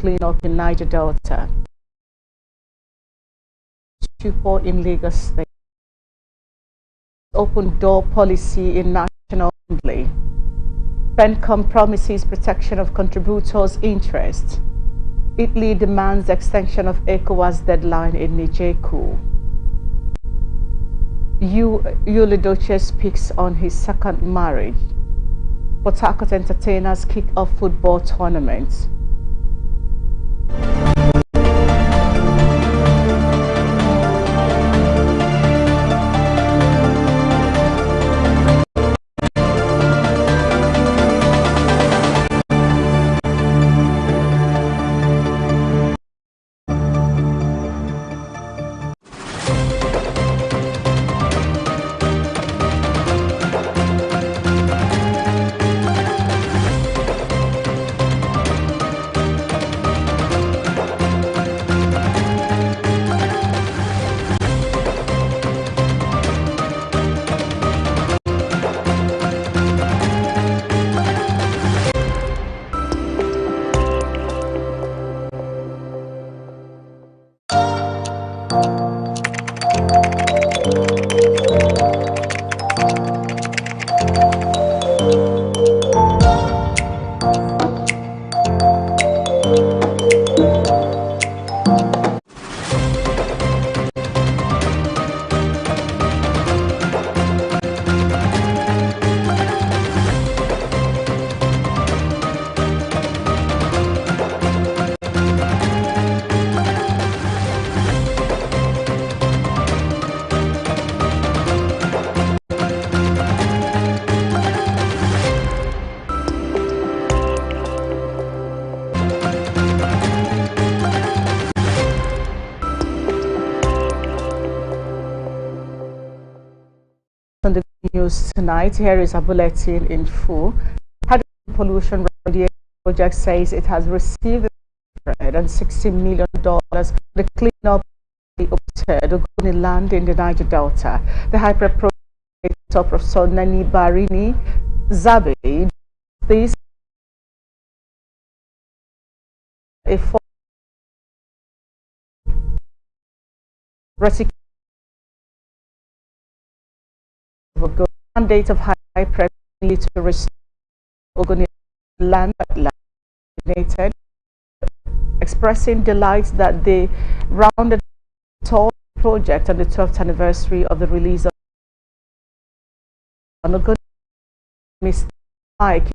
clean up in Niger Delta, Chupo in Lagos State, open door policy in National Assembly, PENCOM promises protection of contributors' interests, Italy demands extension of ECOWAS deadline in Niger coup. Yulidoche speaks on his second marriage. Port Harcourt entertainers kick off football tournament. On the news tonight, here is a bulletin in full. Hydrogen pollution remediation project says it has received $160 million for the cleanup of the Ogoni land in the Niger Delta. The Hyper project Professor Nani Barini Zabe this a mandate of high pressure to restore Ogoni land expressing delight that they rounded tall project on the 12th anniversary of the release of Ogoni. Mr. Mike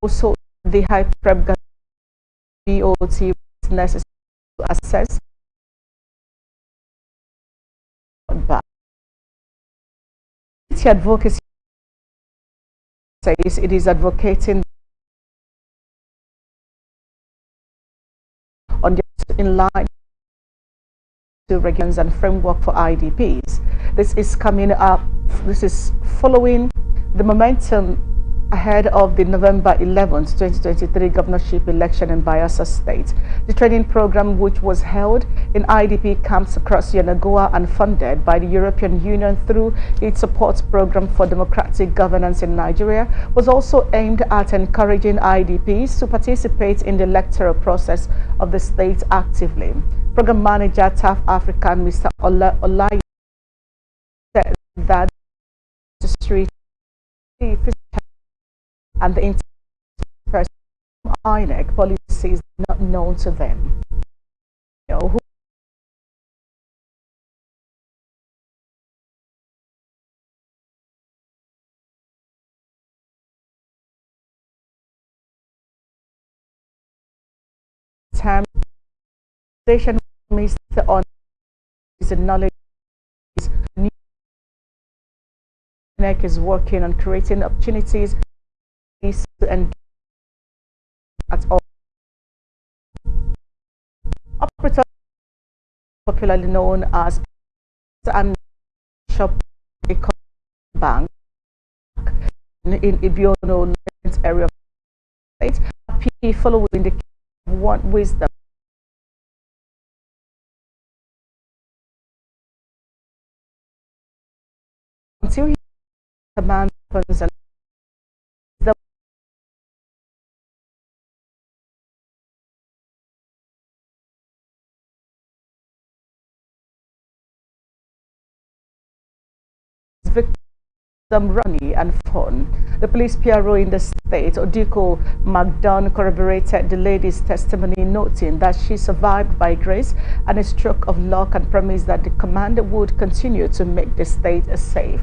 also the high prep BOT was necessary to assess but advocacy says it is advocating on the in line to regulations and framework for IDPs. This is coming up. This is following the momentum ahead of the November 11th, 2023 governorship election in Bayelsa State. The training program, which was held in IDP camps across Yenagoa and funded by the European Union through its support program for democratic governance in Nigeria, was also aimed at encouraging IDPs to participate in the electoral process of the state actively. Program manager TAF African, Mr. Olai, said that the street and the interest INEC policies not known to them. Station Mr. on is knowledge INEC is working on creating opportunities and at all. Operator popularly known as and shop bank in Ibiono area of the state, following the one wisdom until he command weapons and the victim runny and fun. The police PRO in the state, Odiko McDonald, corroborated the lady's testimony, noting that she survived by grace and a stroke of luck, and promised that the commander would continue to make the state safe.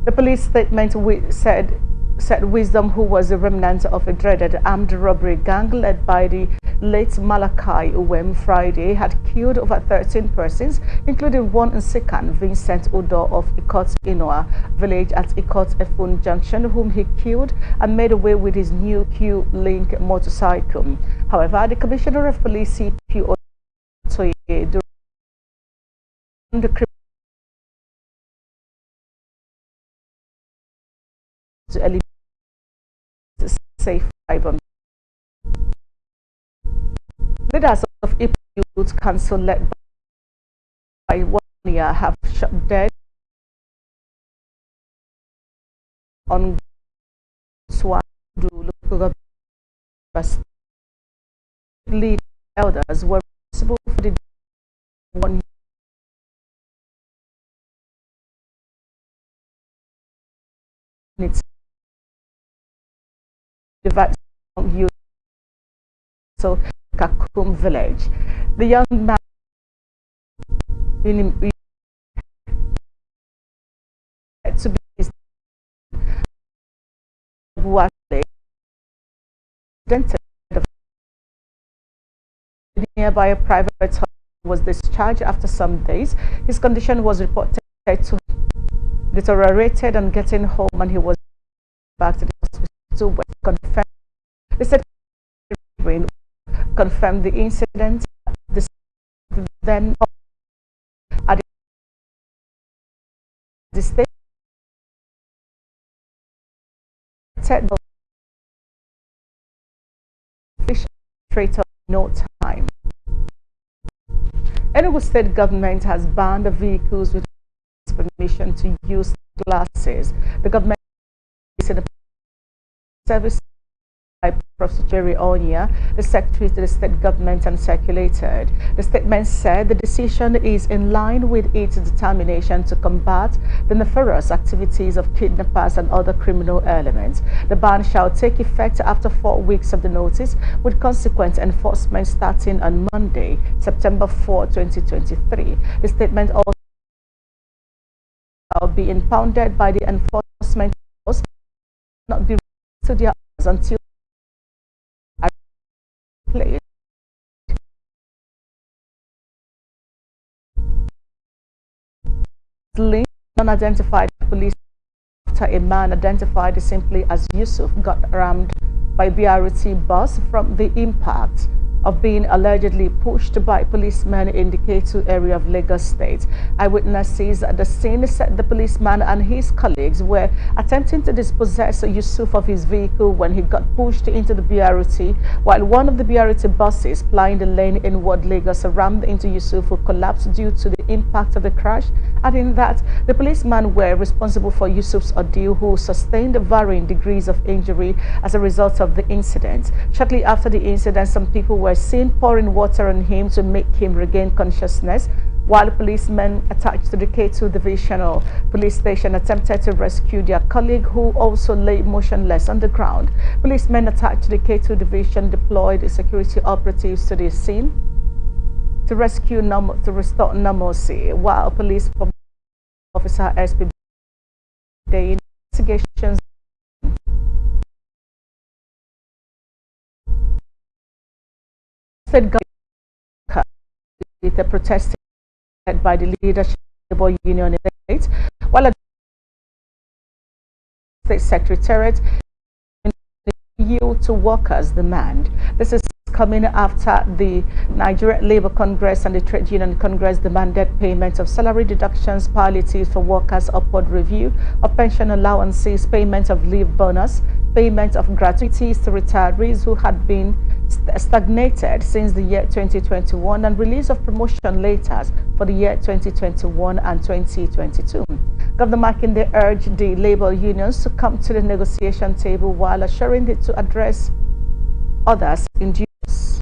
The police statement said Wisdom, who was a remnant of a dreaded armed robbery gang led by the late Malachi Uwem Friday, had killed over 13 persons, including one in Sekan, Vincent Udo of Ikot Inoa village at Ikot Efun Junction, whom he killed and made away with his new Q-Link motorcycle. However, the Commissioner of Police CP Otoye during the criminal to eliminate safe cyber. Leaders of Ipo Youth Council led by 1 year have shot dead on Swadu local government. Lead elders were responsible for the 1 unit divided among youth. So Kakum village. The young man to be nearby a private hospital was discharged after some days. His condition was reported to deteriorated on getting home, and he was back to the hospital where confirmed. They said confirmed the incident. Then at the state straight up no time. Enugu state government has banned the vehicles with permission to use glasses. The government is in the service by Professor Jerry Onya, the secretary to the state government, and circulated. The statement said the decision is in line with its determination to combat the nefarious activities of kidnappers and other criminal elements. The ban shall take effect after 4 weeks of the notice, with consequent enforcement starting on Monday, September 4, 2023. The statement also shall be impounded by the enforcement force, not be to their hours until linked unidentified police after a man identified simply as Yusuf got rammed by BRT bus from the impact of being allegedly pushed by policemen in the K2 area of Lagos State. Eyewitnesses at the scene said the policeman and his colleagues were attempting to dispossess Yusuf of his vehicle when he got pushed into the BRT, while one of the BRT buses plying the lane inward Lagos rammed into Yusuf, who collapsed due to the impact of the crash, adding that the policemen were responsible for Yusuf's ordeal, who sustained varying degrees of injury as a result of the incident. Shortly after the incident, some people were seen pouring water on him to make him regain consciousness, while policemen attached to the K2 Divisional Police Station attempted to rescue their colleague, who also lay motionless on the ground. Policemen attached to the K2 Division deployed security operatives to the scene to restore normalcy, while police officer SP the investigations said with the protest led by the leadership of the labor union in the state, while at the state secretariat yield to workers' demand. This is coming after the Nigeria Labour Congress and the Trade Union Congress demanded payment of salary deductions, palliatives for workers, upward review of pension allowances, payment of leave bonus, payment of gratuities to retirees who had been stagnated since the year 2021, and release of promotion letters for the year 2021 and 2022. Governor Makinde urged the labor unions to come to the negotiation table while assuring it to address others in due course.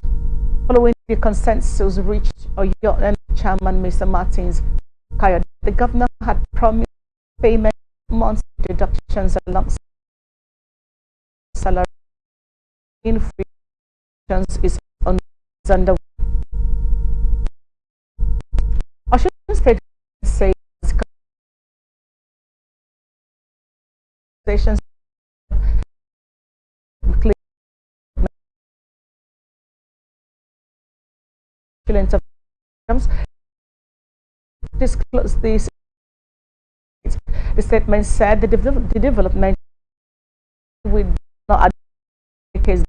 Following the consensus reached, Oyo Chairman Mr. Martins Kayode, the governor had promised payment months deductions alongside salary. Inflation is under. Osun State says stations disclose this. The statement said the development will not advocate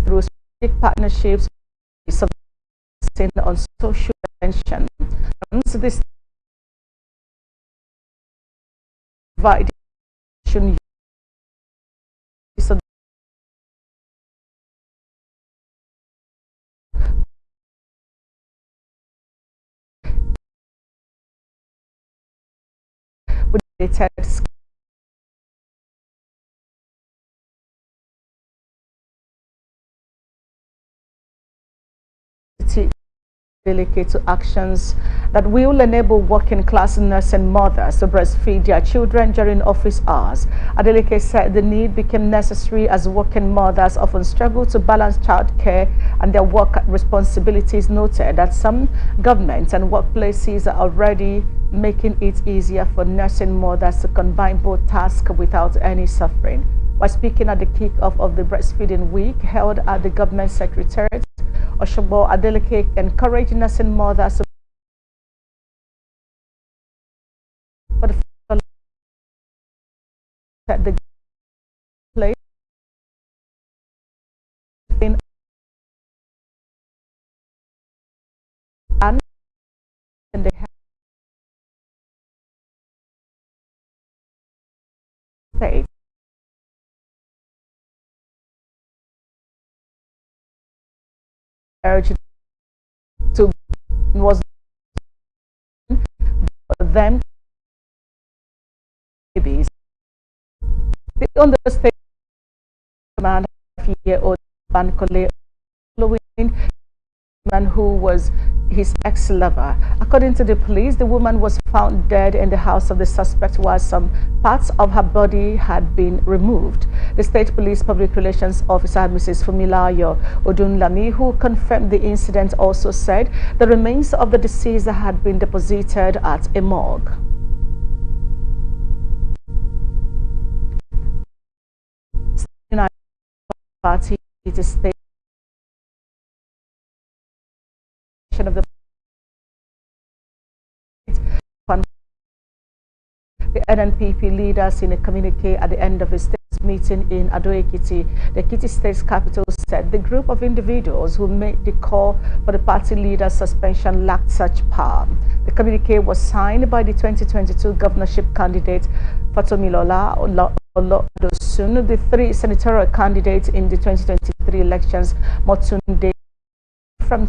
through strategic partnerships on social tension. This provide with the text delicate to actions that will enable working class nursing mothers to breastfeed their children during office hours. Adeleke said the need became necessary as working mothers often struggle to balance childcare and their work responsibilities. Noted that some governments and workplaces are already making it easier for nursing mothers to combine both tasks without any suffering. While speaking at the kick-off of the breastfeeding week held at the government secretariat, Oshobo Adeleke encouraged nursing mothers to set the place and in the state. Urged to was them babies. The understatement man 5-year-old Bankole following man who was his ex-lover. According to the police, the woman was found dead in the house of the suspect while some parts of her body had been removed. The state police public relations officer, Mrs. Fumilayo Odunlami, who confirmed the incident, also said the remains of the deceased had been deposited at a morgue. Party it is state of the NNPP leaders in a communique at the end of a state meeting in Ado-Ekiti, the Ekiti State's capital, said the group of individuals who made the call for the party leader's suspension lacked such power. The communique was signed by the 2022 governorship candidate Fatomilola Olodosun, the three senatorial candidates in the 2023 elections, Motunde from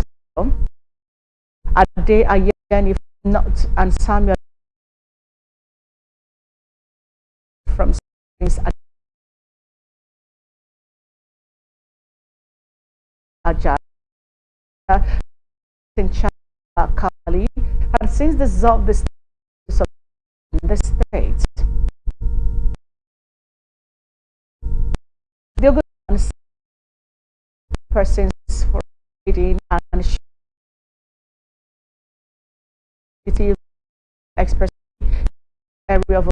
Ade Ayeni Not and Samuel from Ajah Kali had since dissolved the status of the state. The organization persons for reading and express area of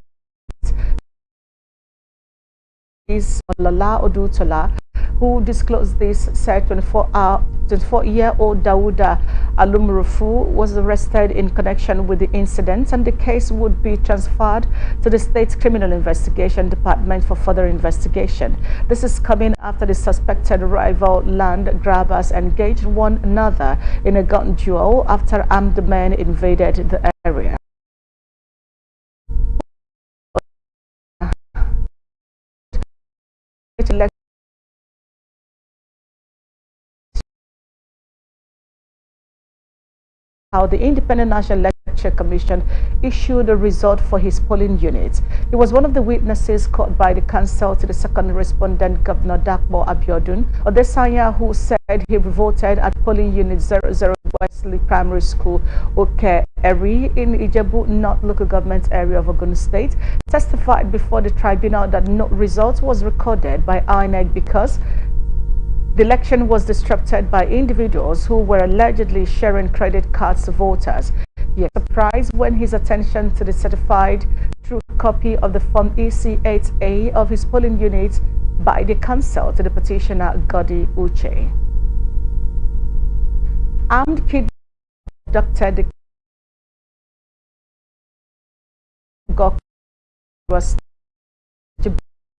is Lala Odutola, who disclosed this, said 24-year-old Dawuda Alumrufu was arrested in connection with the incident, and the case would be transferred to the State Criminal Investigation Department for further investigation. This is coming after the suspected rival land grabbers engaged one another in a gun duel after armed men invaded the area. How the Independent National Election Commission issued a result for his polling unit. He was one of the witnesses called by the council to the second respondent, Governor Dakbo Abiodun Odesanya, who said he voted at polling unit 00 Wesley Primary School, Oke Eri, in Ijebu North local government area of Ogun State, testified before the tribunal that no result was recorded by INEC because the election was disrupted by individuals who were allegedly sharing credit cards to voters. He was surprised when his attention to the certified true copy of the Form EC8A of his polling unit by the council to the petitioner Godi Uche. Armed kidnappers abducted the was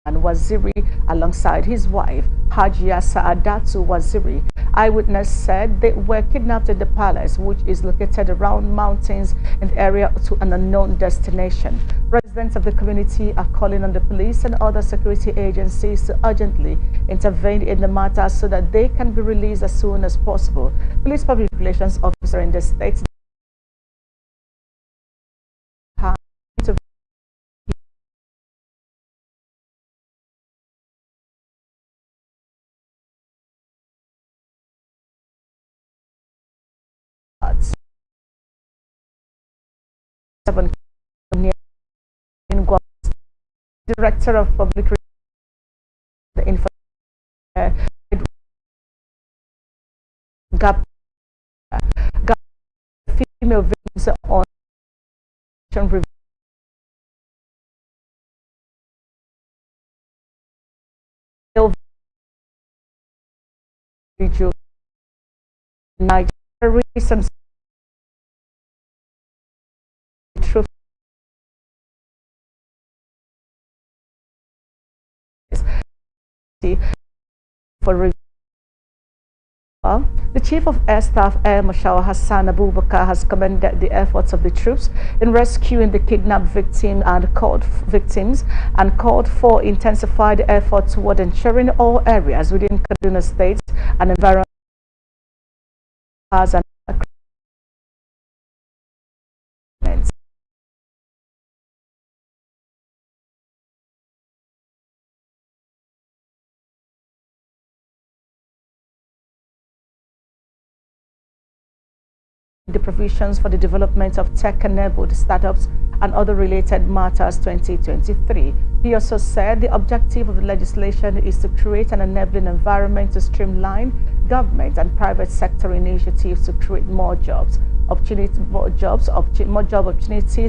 and Waziri alongside his wife Hajia Saadatu Waziri. Eyewitness said they were kidnapped in the palace, which is located around mountains in the area to an unknown destination. Residents of the community are calling on the police and other security agencies to urgently intervene in the matter so that they can be released as soon as possible. Police Public Relations Officer in the state Director of Public Relations, Gap female victims on review Nigeria recent truth for review. The Chief of Air Staff Air Marshal Hassan Abubakar has commended the efforts of the troops in rescuing the kidnapped victims and called for intensified effort toward ensuring all areas within Kaduna State and environment and the provisions for the development of tech-enabled startups and other related matters 2023. He also said the objective of the legislation is to create an enabling environment to streamline government and private sector initiatives to create more job opportunities,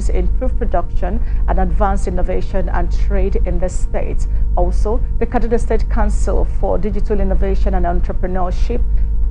improve production and advance innovation and trade in the state. Also, the Kaduna State Council for Digital Innovation and Entrepreneurship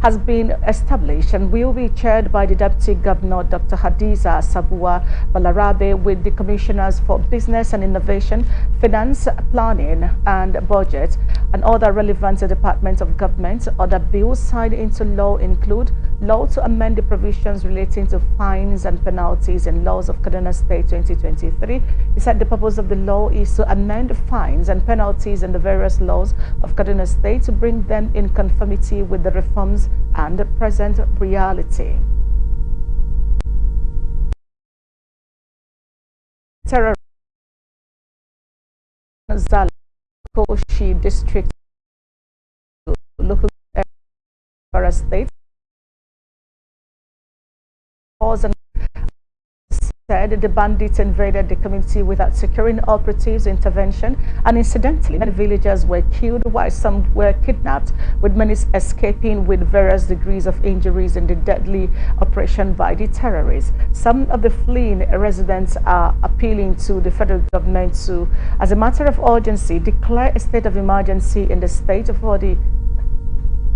has been established and will be chaired by the Deputy Governor Dr. Hadiza Sabuwa Balarabe, with the Commissioners for Business and Innovation, Finance, Planning and Budget and other relevant departments of government. Other bills signed into law include law to amend the provisions relating to fines and penalties in laws of Kaduna State 2023. He said the purpose of the law is to amend fines and penalties in the various laws of Kaduna State to bring them in conformity with the reforms and the present reality. Terror Koshi district local area state said the bandits invaded the community without securing operatives' intervention, and incidentally many villagers were killed while some were kidnapped, with many escaping with various degrees of injuries in the deadly operation by the terrorists. Some of the fleeing residents are appealing to the federal government to, as a matter of urgency, declare a state of emergency in the state for the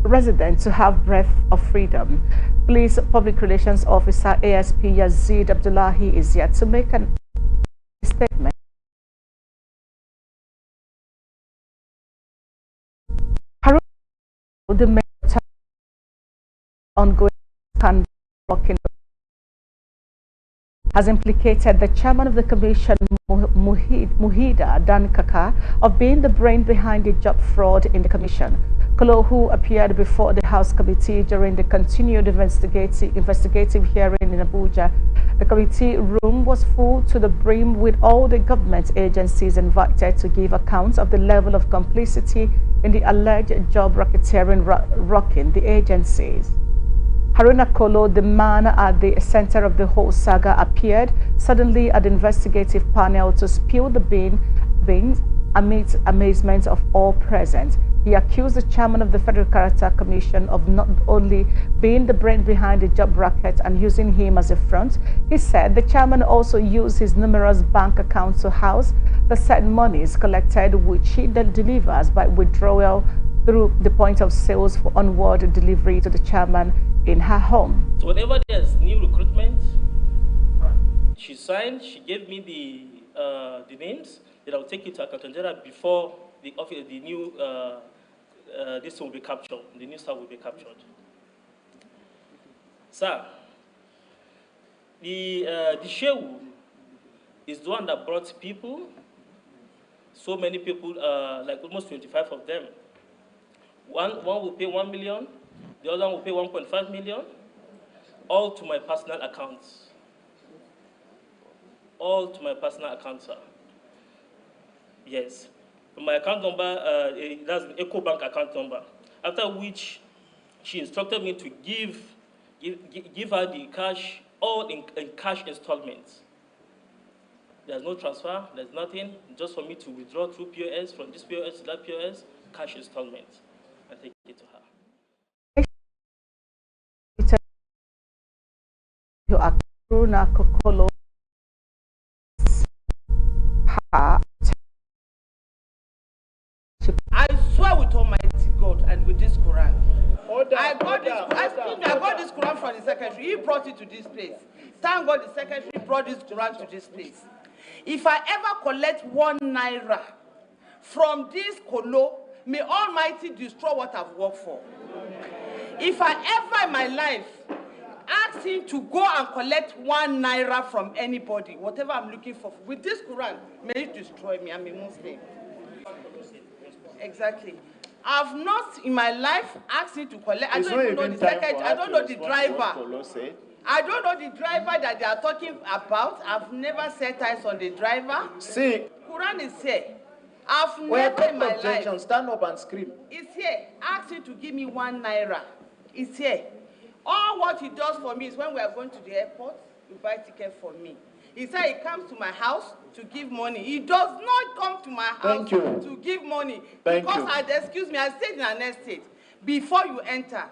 residents to have breath of freedom. Police Public Relations Officer ASP Yazid Abdullahi is yet to make a statement. The main ongoing scandal has implicated the chairman of the commission, Muhida Dan Kaka, of being the brain behind the job fraud in the commission. Kolo, who appeared before the House Committee during the continued investigative hearing in Abuja. The committee room was full to the brim with all the government agencies invited to give accounts of the level of complicity in the alleged job racketeering rocking the agencies. Haruna Kolo, the man at the center of the whole saga, appeared suddenly at the investigative panel to spill the beans amidst amazement of all present. He accused the chairman of the Federal Character Commission of not only being the brain behind the job racket and using him as a front. He said the chairman also used his numerous bank accounts to house the said monies collected, which he then delivers by withdrawal through the point of sales for onward delivery to the chairman in her home. So whenever there's new recruitment, she signed, she gave me the names that I'll take it to Accountant General before the office, the new this will be captured, the new staff will be captured. Sir, the Shehu is the one that brought people, so many people, like almost 25 of them. One will pay 1 million, the other one will pay 1.5 million, all to my personal accounts. All to my personal account, sir. Yes. My account number, that's an EcoBank account number. After which, she instructed me to give her the cash, all in cash installments. There's no transfer, there's nothing, just for me to withdraw through POS, from this POS to that POS, cash installments, and take it to her. You are Haruna Kolo. I swear with Almighty God and with this Quran. I got this Quran from the secretary. He brought it to this place. Thank God the secretary brought this Quran to this place. If I ever collect 1 naira from this Kolo, may Almighty destroy what I've worked for. If I ever in my life ask him to go and collect 1 naira from anybody, whatever I'm looking for, with this Quran, may it destroy me. I'm a Muslim. Exactly. I've not in my life asked him to collect. I don't even know the secretary. I don't know the driver. I don't know the driver that they are talking about. I've never set eyes on the driver. See, Quran is here. I've never in my life. Stand up and scream. It's here. Ask him to give me 1 naira. It's here. All what he does for me is when we are going to the airport, he buy ticket for me. He said he comes to my house to give money. He does not come to my house to give money. Excuse me, I stayed in an estate. Before you enter,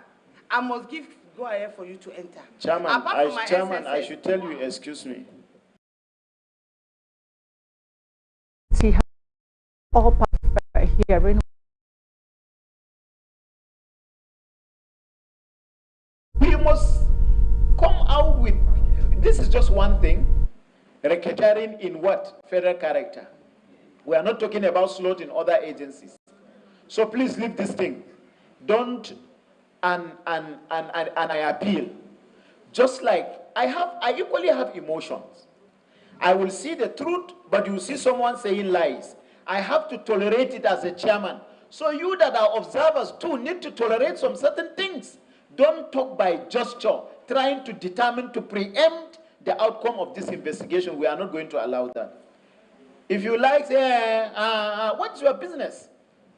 I must go ahead for you to enter. Chairman, I should tell you, excuse me. See all perfect hearing. We must come out with, this is just one thing. Racketeering in what? Federal character. We are not talking about slot in other agencies. So please leave this thing. Don't, and I appeal. Just like, I equally have emotions. I will see the truth, but you see someone saying lies. I have to tolerate it as a chairman. So you that are observers too need to tolerate some certain things. Don't talk by gesture, trying to determine, to preempt the outcome of this investigation. We are not going to allow that. If you like, say, what's your business?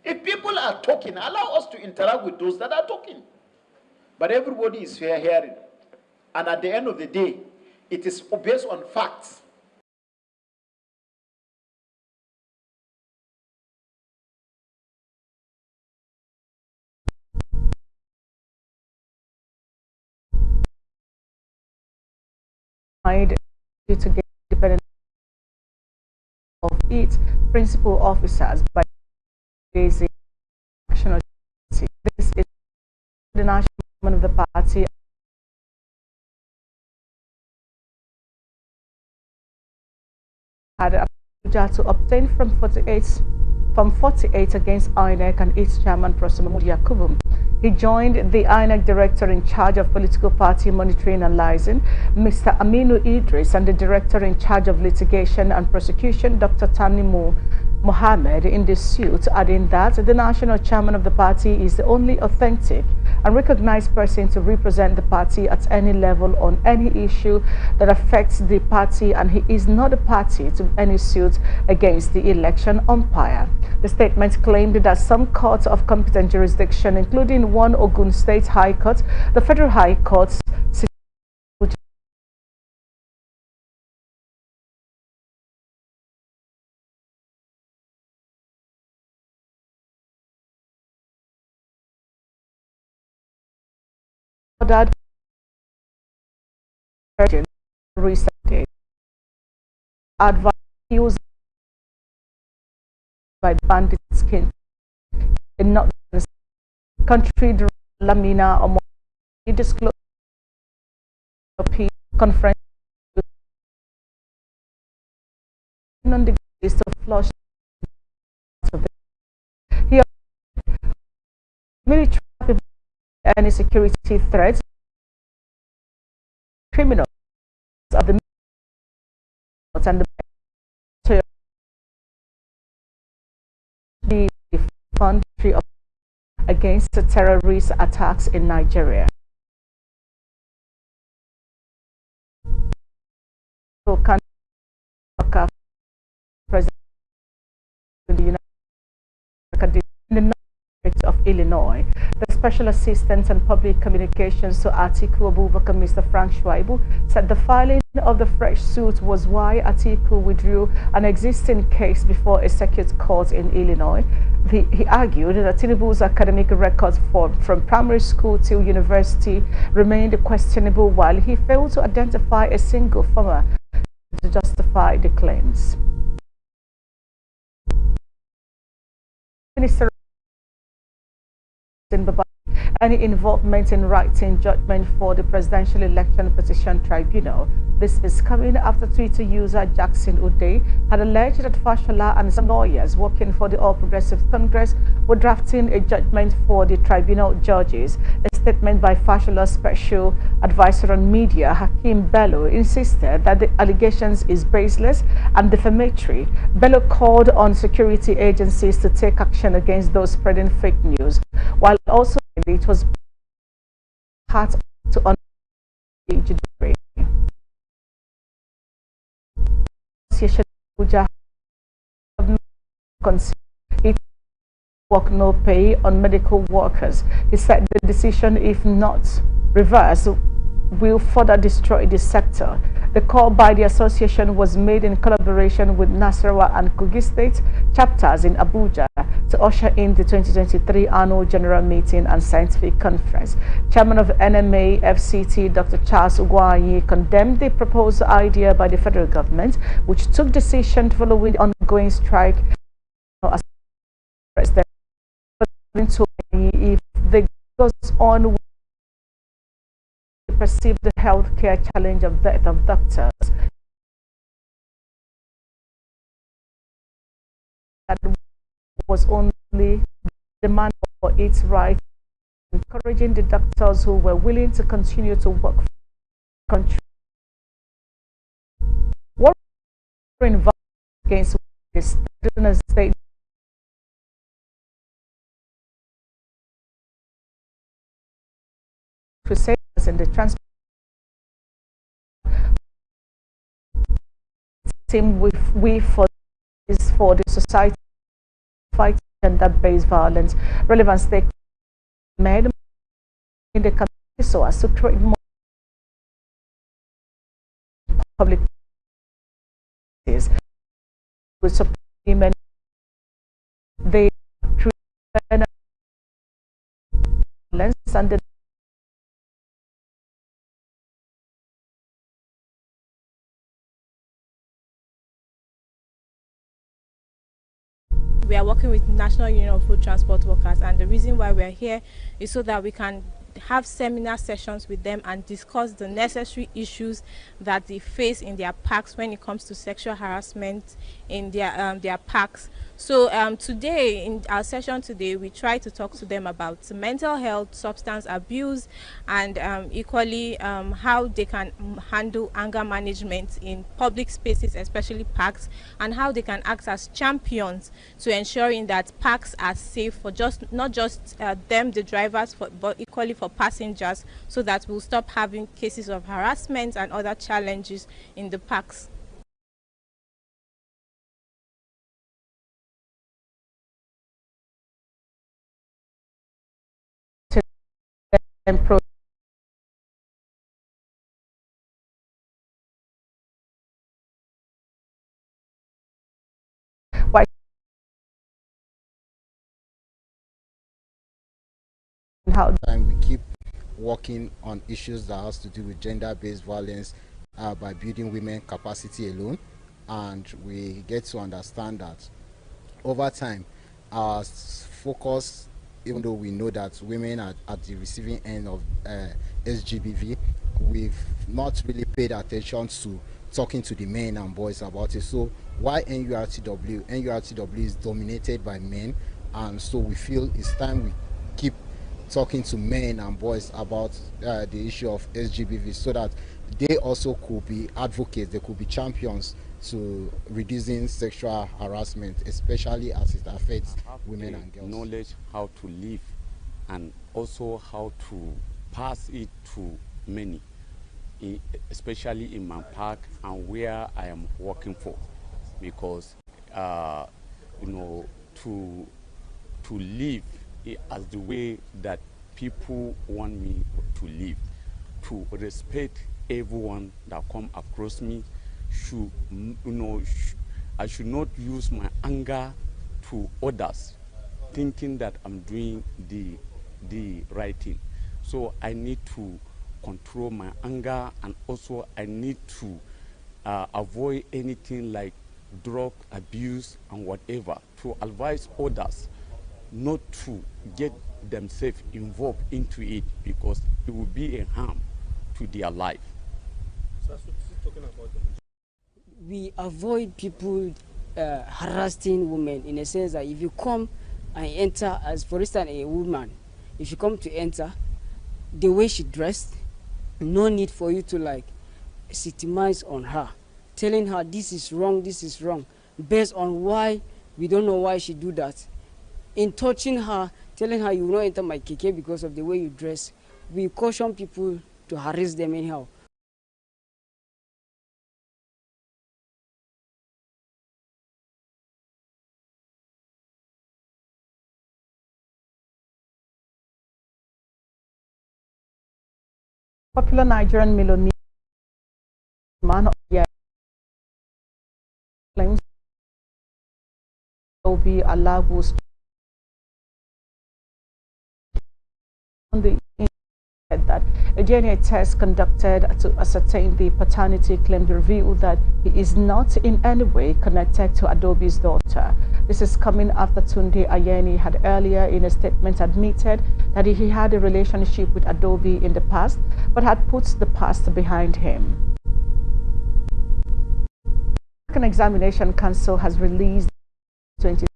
If people are talking, allow us to interact with those that are talking. But everybody is fair hearing. And at the end of the day, it is based on facts. To get independent of its principal officers by raising action. This is the national chairman of the party. Had to obtain from 48 against INEC and its chairman, Professor Mahmoud Yakubu. He joined the INEC director in charge of political party monitoring and liaison, Mr. Aminu Idris, and the director in charge of litigation and prosecution, Dr. Tanimu Mohammed in the suit, adding that the national chairman of the party is the only authentic and recognized person to represent the party at any level on any issue that affects the party, and he is not a party to any suit against the election umpire. The statement claimed that some courts of competent jurisdiction, including one Ogun State High Court, the Federal High Court, ordered recently advised use by bandits king in not country Lamina or disclosed conference on the list of flush here military any security threats criminals of the and the country against the terrorist attacks in Nigeria. So can President of the United States of Illinois, the Special Assistant on Public Communications to Atiku Abubakar, Mr. Frank Schwaibu, said the filing of the fresh suit was why Atiku withdrew an existing case before a circuit court in Illinois. He argued that Tinubu's academic records from primary school till university remained questionable, while he failed to identify a single farmer to justify the claims. Minister any involvement in writing judgment for the Presidential Election Petition Tribunal. This is coming after Twitter user Jackson Uday had alleged that Fashola and some lawyers working for the All Progressive Congress were drafting a judgment for the tribunal judges. A statement by Fashola's special advisor on media, Hakeem Bello, insisted that the allegations is baseless and defamatory. Bello called on security agencies to take action against those spreading fake news, while also it was hard to understand it work no pay on medical workers. He said the decision, if not reversed, will further destroy the sector. The call by the association was made in collaboration with Nasarawa and Kogi State chapters in Abuja to usher in the 2023 Annual General Meeting and Scientific Conference. Chairman of NMA FCT, Dr. Charles Ugwanyi, condemned the proposed idea by the federal government, which took decision following the ongoing strike as president. If they goes on with perceive the healthcare challenge of death of doctors, that was only demand for its right, encouraging the doctors who were willing to continue to work for the country. What involved against this state crusaders in the transport team we for the society fight gender-based violence. Relevant stakeholders made in the community so as to create more public policies with support women. They create violence and the we are working with National Union of Road Transport Workers, and the reason why we are here is so that we can have seminar sessions with them and discuss the necessary issues that they face in their parks when it comes to sexual harassment in their parks. So today, in our session today, we try to talk to them about mental health, substance abuse, and equally how they can handle anger management in public spaces, especially parks, and how they can act as champions to ensuring that parks are safe for not just them, the drivers, but equally for passengers, so that we'll stop having cases of harassment and other challenges in the parks. And why how time we keep working on issues that has to do with gender-based violence by building women capacity alone, and we get to understand that over time our focus, even though we know that women are at the receiving end of SGBV, we've not really paid attention to talking to the men and boys about it. So why NURTW is dominated by men, and so we feel it's time we keep talking to men and boys about the issue of SGBV, so that they also could be advocates, they could be champions to reducing sexual harassment, especially as it affects women and girls. Knowledge how to live and also how to pass it to many, especially in my park and where I am working for, because you know, to live as the way that people want me to live, to respect everyone that come across me, should, you know, I should not use my anger to others, thinking that I'm doing the right thing. So I need to control my anger, and also I need to avoid anything like drug abuse and whatever, to advise others not to get themselves involved into it, because it will be a harm to their life. So that's what she's talking about. We avoid people harassing women, in a sense that if you come and enter, as for instance a woman, if you come to enter, the way she dressed, no need for you to like systemize on her, telling her this is wrong, based on why we don't know why she do that. In touching her, telling her you will not enter my keke because of the way you dress, we caution people to harass them anyhow. popular Nigerian millionaire man of the year claims will be allowed on the internet that a DNA test conducted to ascertain the paternity claim revealed that he is not in any way connected to Adobe's daughter. This is coming after Tunde Ayeni had earlier in a statement admitted that he had a relationship with Adobe in the past, but had put the past behind him. An Examination Council has released 20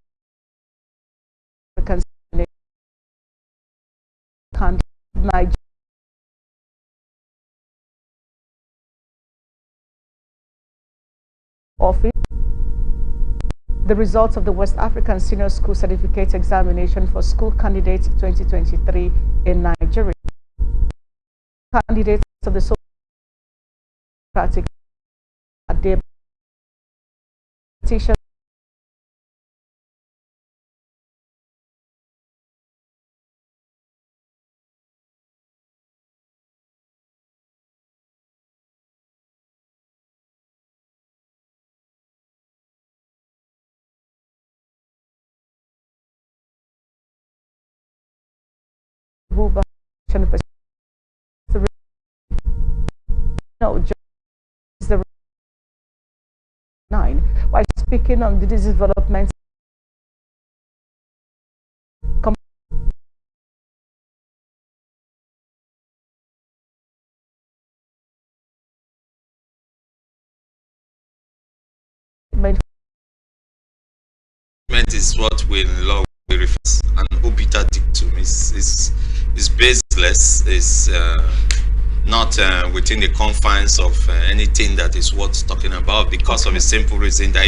Nigeria office the results of the West African Senior School Certificate Examination for School Candidates 2023 in Nigeria. Candidates of the Social Democratic petition no, is the 9. While speaking on the disease development is what we in law we refer to an obiter dictum. Is baseless. Is not within the confines of anything that is worth talking about, because of a simple reason that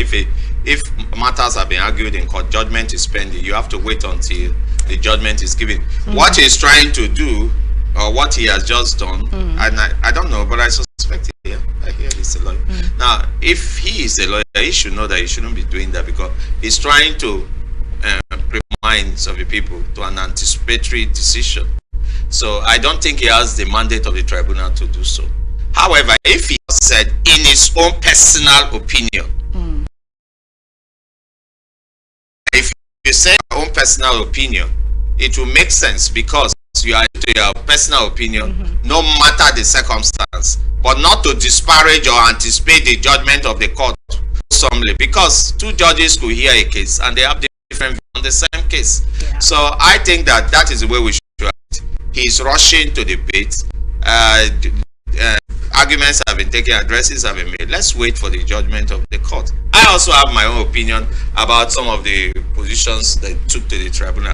if matters have been argued in court, judgment is pending. You have to wait until the judgment is given. What he's trying to do, or what he has just done, and I don't know, but I suspect I hear he's a lawyer. Now, if he is a lawyer, he should know that he shouldn't be doing that, because he's trying to minds of the people to an anticipatory decision. So I don't think he has the mandate of the tribunal to do so. However, if he said in his own personal opinion, if you say your own personal opinion, it will make sense, because you are to your personal opinion, no matter the circumstance, but not to disparage or anticipate the judgment of the court solely, because two judges could hear a case and they have different views on the same case. Yeah. So I think that is the way we should act. He's rushing to debate. Arguments have been taken, addresses have been made. Let's wait for the judgment of the court. I also have my own opinion about some of the positions that took to the tribunal.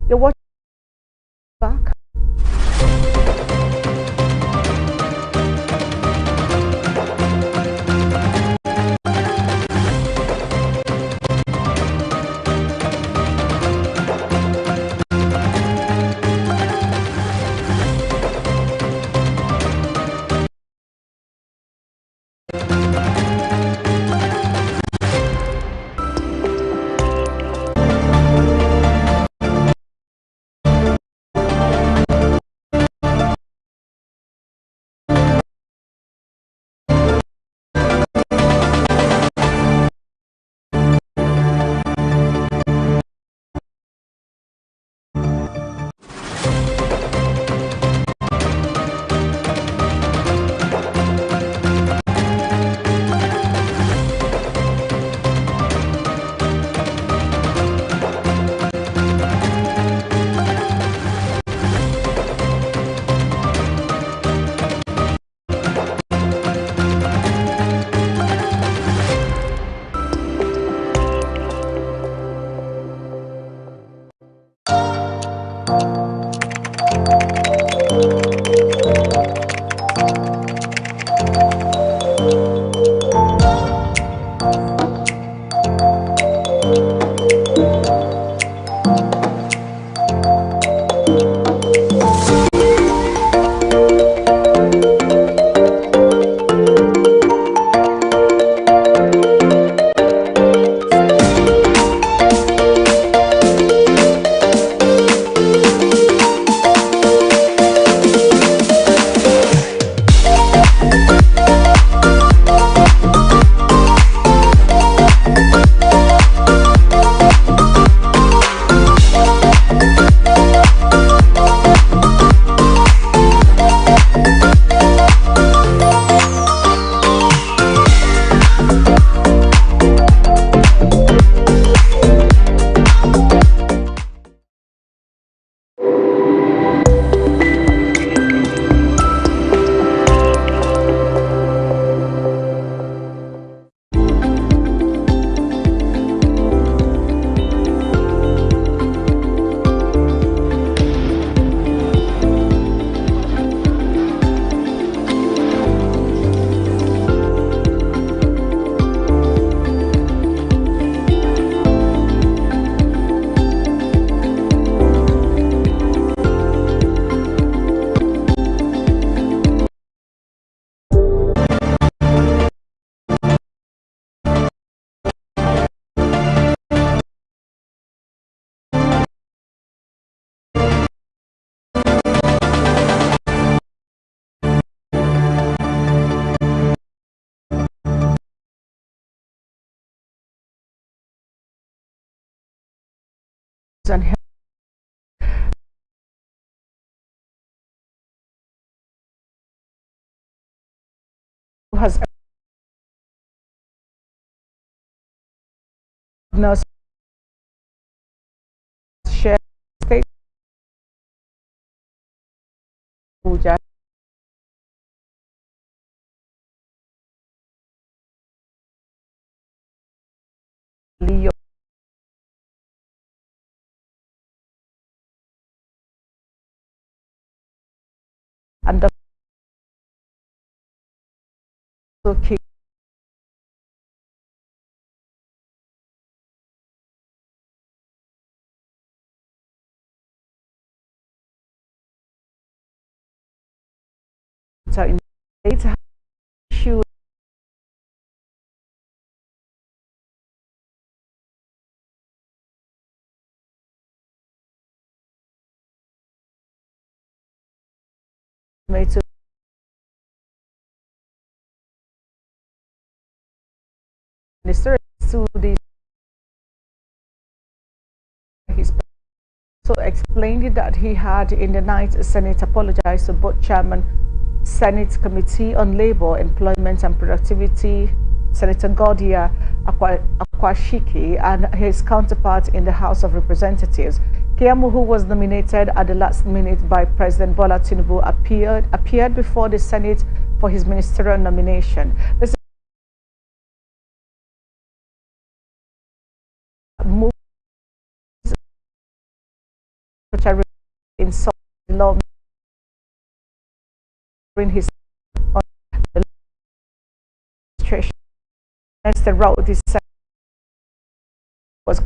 You're watching back. And has now shared state Abuja. Leo and Dr. King in state issue to minister to the his so explained that he had in the night Senate apologized to both chairman Senate Committee on Labor, Employment and Productivity, Senator Godia Akwashiki, and his counterpart in the House of Representatives. Kiamu, who was nominated at the last minute by President Bola Tinubu, appeared before the Senate for his ministerial nomination. This move in law in his on the administration. The route this was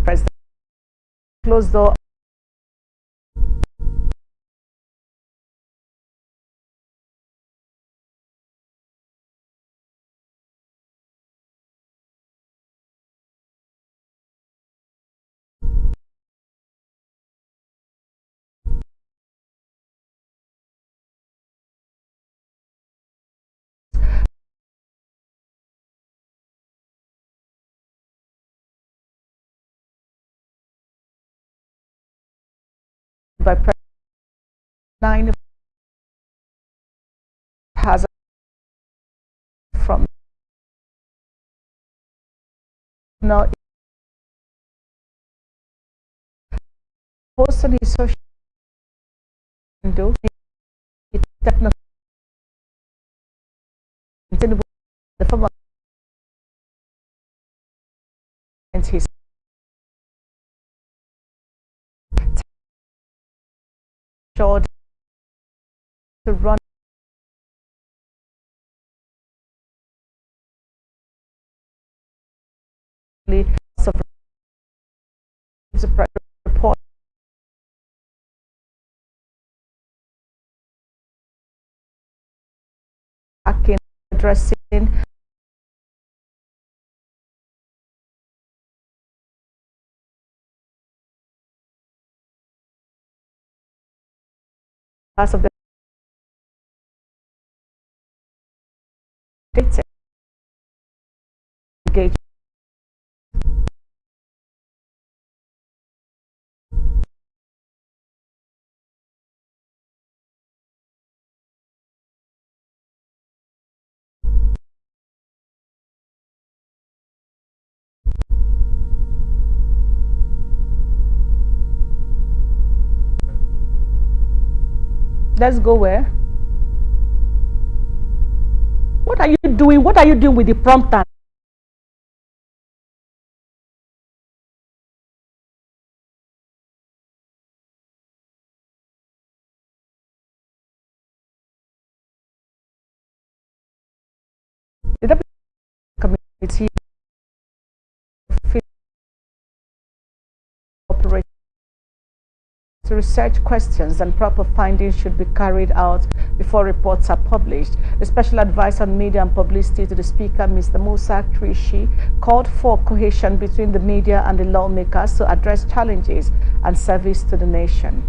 president closed door by President 9 has from now post on his social window the former and his short to run report addressing parts of the data engagement. Let's go where? What are you doing? What are you doing with the prompter? The committee operate to research questions and proper findings should be carried out before reports are published. The special advisor on media and publicity to the speaker, Mr. Musa Krishi, called for cohesion between the media and the lawmakers to address challenges and service to the nation.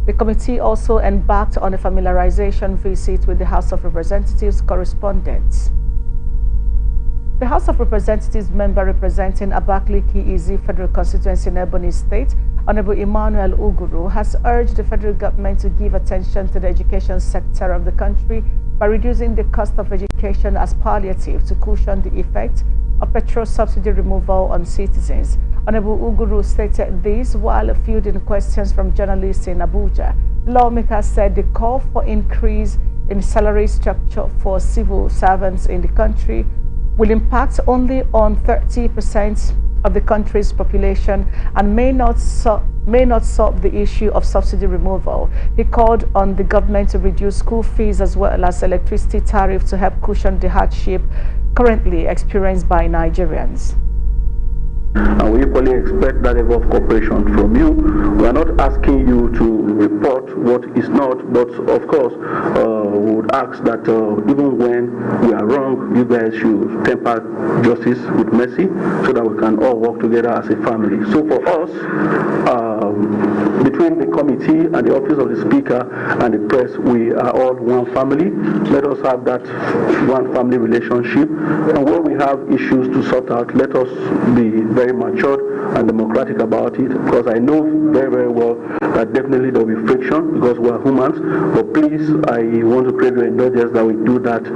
The committee also embarked on a familiarization visit with the House of Representatives correspondents. The House of Representatives member representing Abakaliki Izi Federal Constituency in Ebonyi State, Honorable Emmanuel Uguru, has urged the federal government to give attention to the education sector of the country by reducing the cost of education as palliative to cushion the effect of petrol subsidy removal on citizens. Honorable Uguru stated this while fielding questions from journalists in Abuja. Lawmakers said the call for increase in salary structure for civil servants in the country will impact only on 30% of the country's population and may not solve the issue of subsidy removal. He called on the government to reduce school fees as well as electricity tariff to help cushion the hardship currently experienced by Nigerians. And we equally expect that level of cooperation from you. We are not asking you to report what is not, but of course, we would ask that even when we are wrong, you guys should temper justice with mercy so that we can all work together as a family. So for us, between the committee and the office of the speaker and the press, we are all one family. Let us have that one family relationship. And when we have issues to sort out, let us be very matured and democratic about it, because I know very, very well that definitely there will be friction because we are humans. But please, I want to crave your indulgence that we do that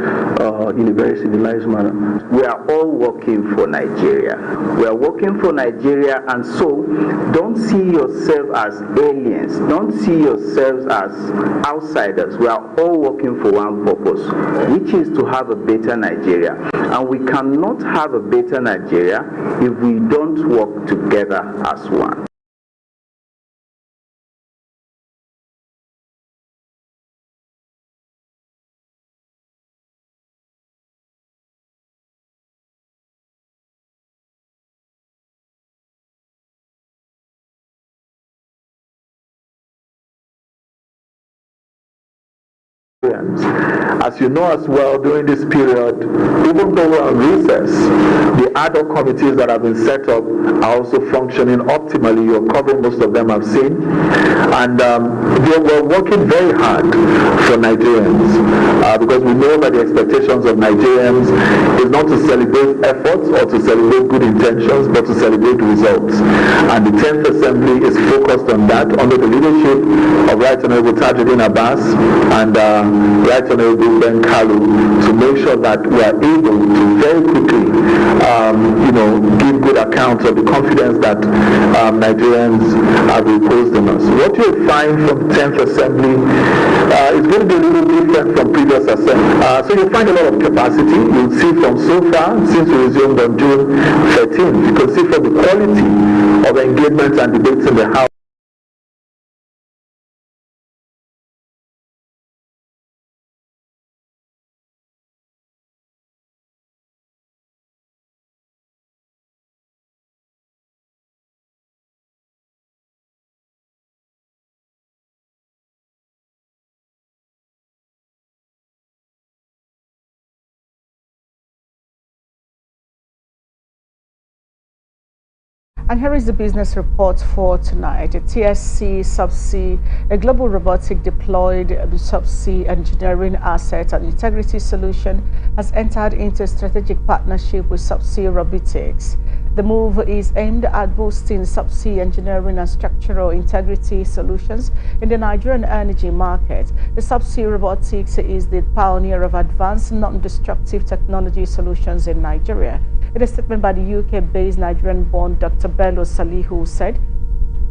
in a very civilized manner. We are all working for Nigeria. We are working for Nigeria, and so don't see yourself as aliens. Don't see yourselves as outsiders. We are all working for one purpose, which is to have a better Nigeria. And we cannot have a better Nigeria if we don't work together as one. As you know as well, during this period, even though we're on recess, the ad hoc committees that have been set up are also functioning optimally. You're covering most of them, I've seen. And they were working very hard for Nigerians because we know that the expectations of Nigerians is not to celebrate efforts or to celebrate good intentions, but to celebrate results. And the 10th Assembly is focused on that under the leadership of Right Honorable Tajuddin Abbas and Right Honorable Ben Kalu, to make sure that we are able to very quickly, give good accounts of the confidence that Nigerians have reposed in us. What you'll find from the 10th Assembly is going to be a little different from previous assemblies. So you'll find a lot of capacity. You'll see from so far, since we resumed on June 13th, you can see from the quality of engagement and debates in the House. And here is the business report for tonight. A TSC Subsea, a global robotic deployed subsea engineering asset and integrity solution, has entered into a strategic partnership with Subsea Robotics. The move is aimed at boosting subsea engineering and structural integrity solutions in the Nigerian energy market. The Subsea Robotics is the pioneer of advanced non-destructive technology solutions in Nigeria. In a statement by the UK-based Nigerian-born Dr. Bello Salihu said,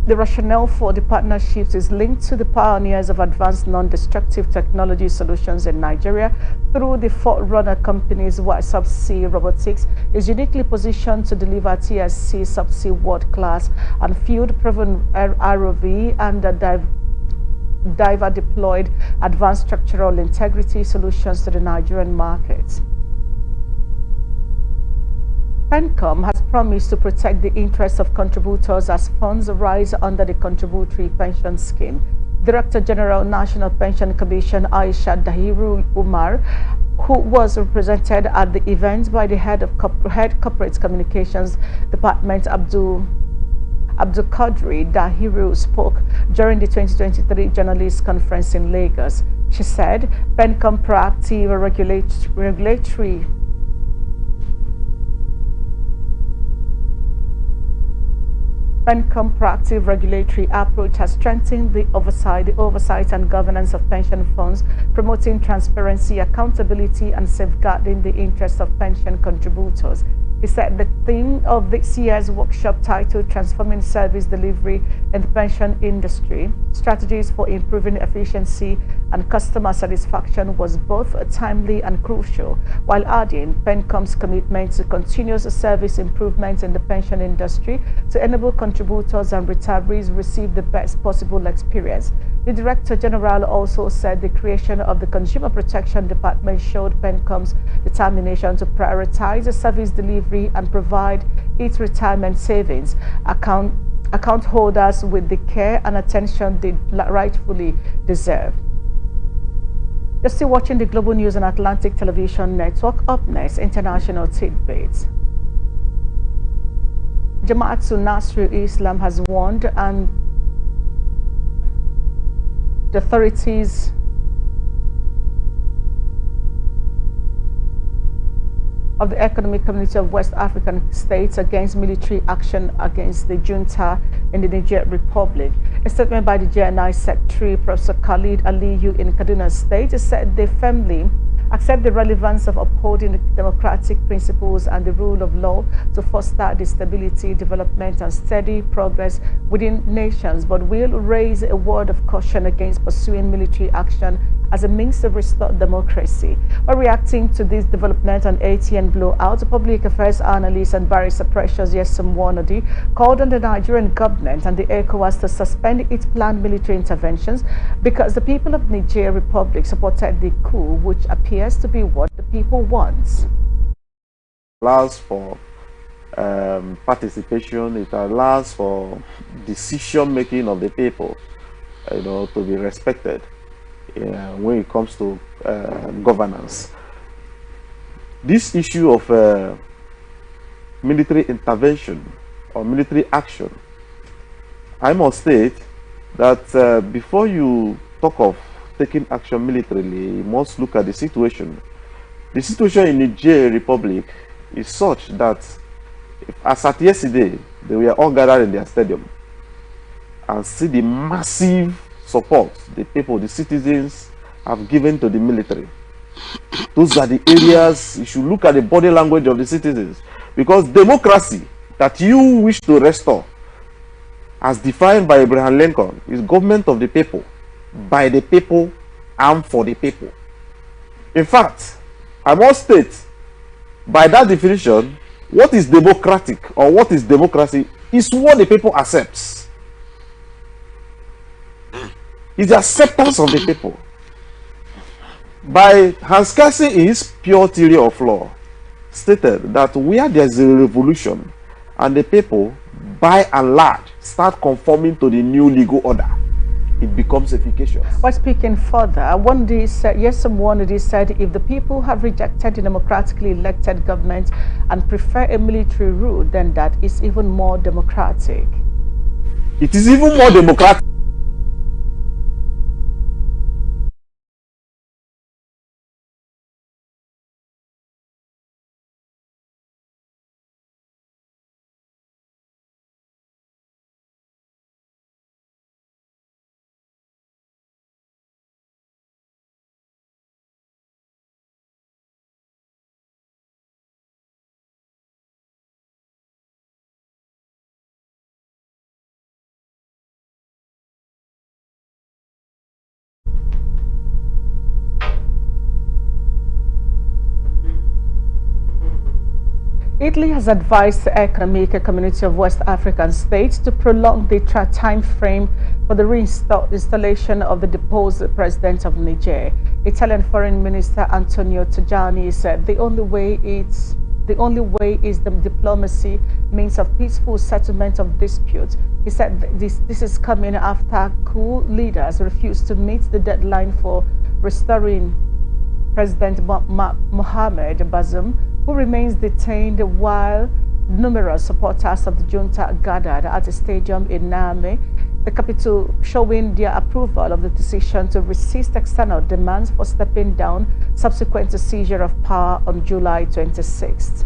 the rationale for the partnerships is linked to the pioneers of advanced non-destructive technology solutions in Nigeria through the forerunner companies, while Subsea Robotics is uniquely positioned to deliver TSC Subsea world-class and field-proven ROV and diver-deployed advanced structural integrity solutions to the Nigerian market. PENCOM has promised to protect the interests of contributors as funds rise under the contributory pension scheme. Director General National Pension Commission Aisha Dahiru Umar, who was represented at the event by the head Corporate Communications Department Abdul Qadri Dahiru, spoke during the 2023 Journalists Conference in Lagos. She said PENCOM proactive regulatory PENCOM proactive regulatory approach has strengthened the oversight and governance of pension funds, promoting transparency, accountability, and safeguarding the interests of pension contributors. He said the theme of this year's workshop, titled Transforming Service Delivery in the Pension Industry, Strategies for Improving Efficiency and Customer Satisfaction, was both timely and crucial, while adding PENCOM's commitment to continuous service improvements in the pension industry to enable contributors and retirees receive the best possible experience. The Director General also said the creation of the Consumer Protection Department showed PENCOM's determination to prioritize the service delivery and provide its retirement savings account holders with the care and attention they rightfully deserve. You're still watching the Global News on Atlantic Television Network. Up next, international tidbits. Jamaatul Nasrul Islam has warned and the authorities of the Economic Community of West African States against military action against the junta in the Niger Republic. A statement by the JNI Secretary, Professor Khalid Aliyu in Kaduna State, said they firmly accept the relevance of upholding the democratic principles and the rule of law to foster the stability, development, and steady progress within nations, but will raise a word of caution against pursuing military action as a means to restore democracy. While reacting to this development on ATN blowout, public affairs analyst and barrister Precious Yesom Wanodi called on the Nigerian government and the ECOWAS to suspend its planned military interventions because the people of Niger Republic supported the coup, which appears to be what the people want. Allows for participation, it allows for decision making of the people, to be respected. When it comes to governance. This issue of military intervention or military action, I must state that before you talk of taking action militarily, you must look at the situation. The situation in Niger Republic is such that, as at yesterday, they were all gathered in their stadium and see the massive support the people, the citizens have given to the military. Those are the areas you should look at, the body language of the citizens, because democracy that you wish to restore, as defined by Abraham Lincoln, is government of the people, by the people, and for the people. In fact, I must state, by that definition, what is democratic or what is democracy is what the people accepts. It's the acceptance of the people. By Hans Kelsen, in his pure theory of law, stated that where there's a revolution and the people, by and large, start conforming to the new legal order, it becomes efficacious. While speaking further, Yesom Wanodi said if the people have rejected the democratically elected government and prefer a military rule, then that is even more democratic. It is even more democratic. Italy has advised the Economic Community of West African States to prolong the time frame for the reinstallation of the deposed president of Niger. Italian Foreign Minister Antonio Tajani said the only way is the diplomacy means of peaceful settlement of disputes. He said this is coming after coup leaders refused to meet the deadline for restoring President Mohamed Bazoum, who remains detained, while numerous supporters of the junta gathered at a stadium in Niamey, the capital, showing their approval of the decision to resist external demands for stepping down subsequent to seizure of power on July 26th.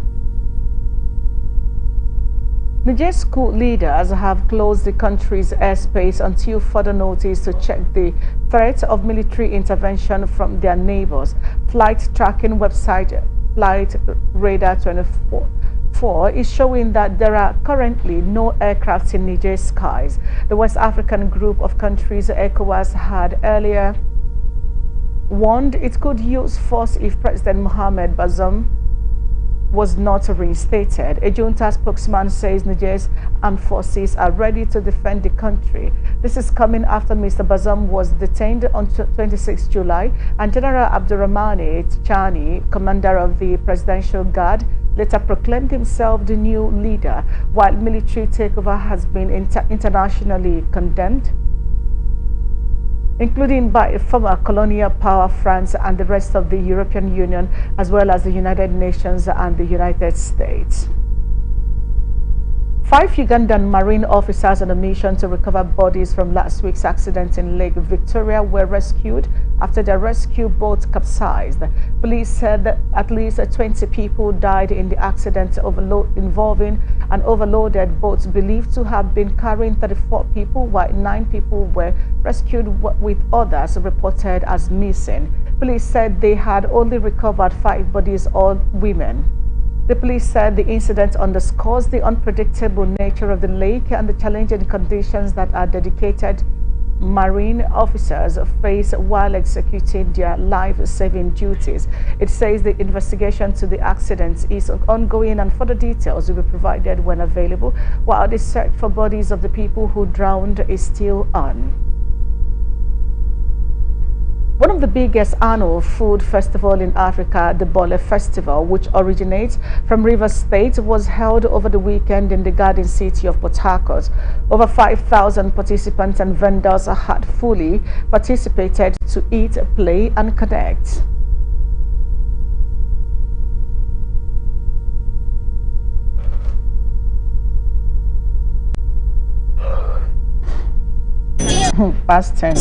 Niger's school leaders have closed the country's airspace until further notice to check the threat of military intervention from their neighbors. Flight tracking website Flight Radar 24 is showing that there are currently no aircraft in Niger's skies. The West African group of countries ECOWAS had earlier warned it could use force if President Mohamed Bazoum was not reinstated. A junta spokesman says Niger's armed forces are ready to defend the country. This is coming after Mr. Bazoum was detained on 26 July and General Abdurrahmane Tchani, commander of the Presidential Guard, later proclaimed himself the new leader, while military takeover has been internationally condemned, including by former colonial power France and the rest of the European Union, as well as the United Nations and the United States. 5 Ugandan Marine officers on a mission to recover bodies from last week's accident in Lake Victoria were rescued after their rescue boat capsized. Police said that at least 20 people died in the accident involving an overloaded boat believed to have been carrying 34 people, while 9 people were rescued with others reported as missing. Police said they had only recovered 5 bodies, all women. The police said the incident underscores the unpredictable nature of the lake and the challenging conditions that our dedicated marine officers face while executing their life-saving duties. It says the investigation to the accident is ongoing and further details will be provided when available, while the search for bodies of the people who drowned is still on. One of the biggest annual food festival in Africa, the Bole Festival, which originates from Rivers State, was held over the weekend in the garden city of Port Harcourt. Over 5,000 participants and vendors had fully participated to eat, play, and connect. Past 10.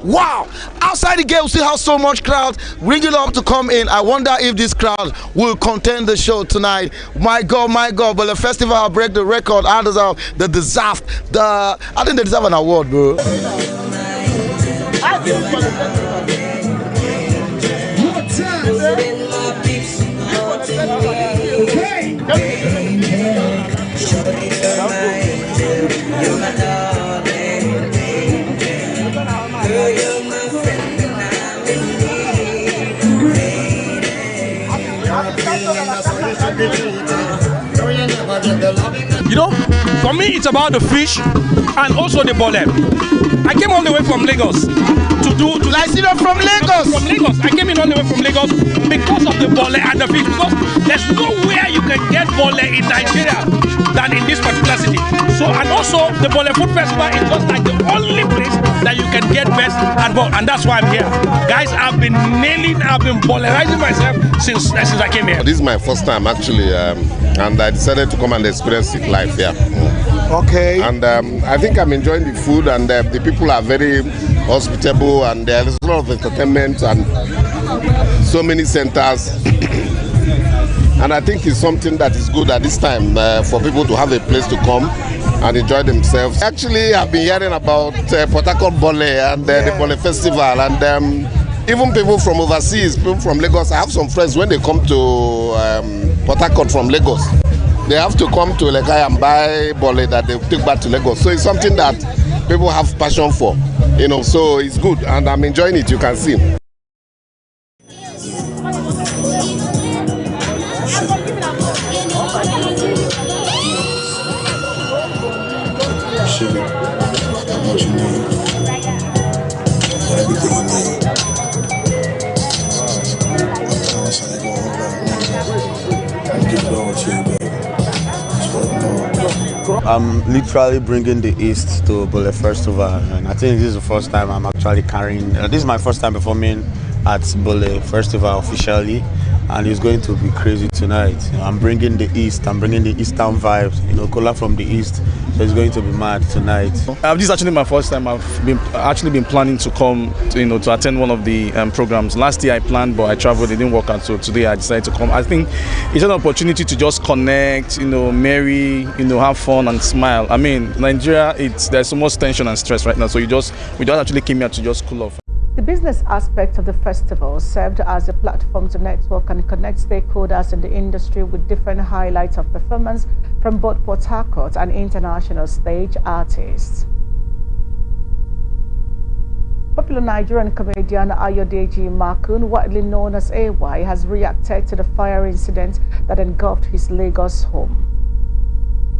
Wow! Outside the gate, we still have so much crowd ringing up to come in. I wonder if this crowd will contain the show tonight. My God, but the festival will break the record. I think they deserve an award, bro. You know, for me it's about the fish and also the bole. I came all the way from Lagos to like you know, from Lagos. From Lagos. I came in all the way from Lagos because of the bole and the fish, because there's nowhere you can get bole in Nigeria than in this particular city. So, and also the Bole Food Festival is just like the only place that you can get best at bole, and that's why I'm here. Guys, I've been bolerizing myself since I came here. This is my first time actually, and I decided to come and experience it live here. Okay. And I think I'm enjoying the food, and the people are very hospitable, and there's a lot of entertainment and so many centers. And I think it's something that is good at this time for people to have a place to come and enjoy themselves. Actually, I've been hearing about Port Harcourt Bole and the Bole Festival, and even people from overseas, people from Lagos. I have some friends, when they come to Port Harcourt from Lagos, they have to come to Lekai and buy Bole that they take back to Lagos. So it's something that people have passion for, you know, so it's good, and I'm enjoying it, you can see. What you need, everything you need. That's how they go over that. I give it all to you, baby. That's what I know. I'm literally bringing the East to Bole Festival, and I think this is the first time I'm actually carrying. This is my first time performing at Bole Festival officially, and it's going to be crazy tonight. I'm bringing the East. I'm bringing the Eastern vibes. Cola from the East, so it's going to be mad tonight. This is actually my first time. I've been planning to come, to attend one of the programs. Last year I planned, but I traveled. It didn't work out. So today I decided to come. I think it's an opportunity to just connect, marry, have fun and smile. I mean, Nigeria, there's so much tension and stress right now. So we just actually came here to just cool off. The business aspect of the festival served as a platform to network and connect stakeholders in the industry with different highlights of performance from both Port Harcourt and international stage artists. Popular Nigerian comedian Ayodeji Makun, widely known as AY, has reacted to the fire incident that engulfed his Lagos home.